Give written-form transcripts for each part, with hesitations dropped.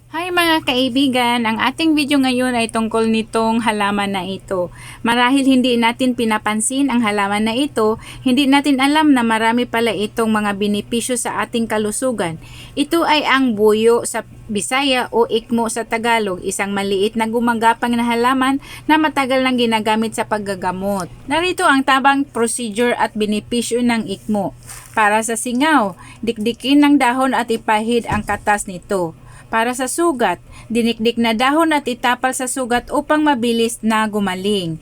Hi mga kaibigan, ang ating video ngayon ay tungkol nitong halaman na ito. Marahil hindi natin pinapansin ang halaman na ito, hindi natin alam na marami pala itong mga benepisyo sa ating kalusugan. Ito ay ang buyo sa Bisaya o ikmo sa Tagalog, isang maliit na gumagapang na halaman na matagal nang ginagamit sa paggagamot. Narito ang tabang procedure at benepisyo ng ikmo. Para sa singaw, dikdikin ng dahon at ipahid ang katas nito. Para sa sugat, dinikdik na dahon at itapal sa sugat upang mabilis na gumaling.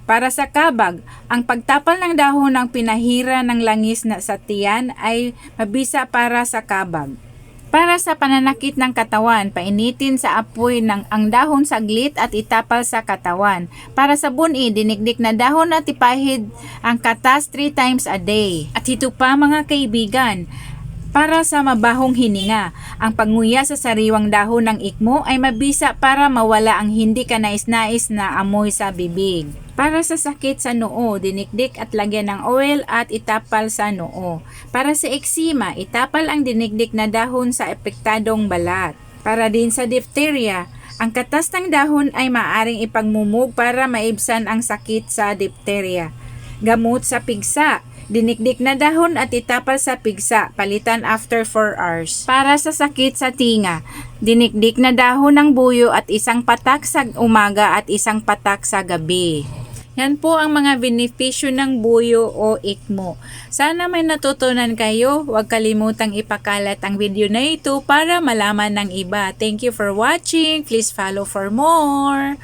Para sa kabag, ang pagtapal ng dahon ng pinahira ng langis na sa tiyan ay mabisa para sa kabag. Para sa pananakit ng katawan, painitin sa apoy ng ang dahon saglit at itapal sa katawan. Para sa buni, dinikdik na dahon at ipahid ang katas 3 times a day. At ito pa mga kaibigan, para sa mabahong hininga, ang panguya sa sariwang dahon ng ikmo ay mabisa para mawala ang hindi kanais-nais na amoy sa bibig. Para sa sakit sa noo, dinikdik at lagyan ng oil at itapal sa noo. Para sa eksima, itapal ang dinikdik na dahon sa epektadong balat. Para din sa diphtheria, ang katas ng dahon ay maaring ipagmumug para maibsan ang sakit sa diphtheria. Gamot sa pigsa, dinikdik na dahon at itapal sa pigsa, palitan after 4 hours. Para sa sakit sa tinga, dinikdik na dahon ng buyo at isang patak sa umaga at isang patak sa gabi. Yan po ang mga benepisyo ng buyo o ikmo. Sana may natutunan kayo. Huwag kalimutang ipakalat ang video na ito para malaman ng iba. Thank you for watching. Please follow for more.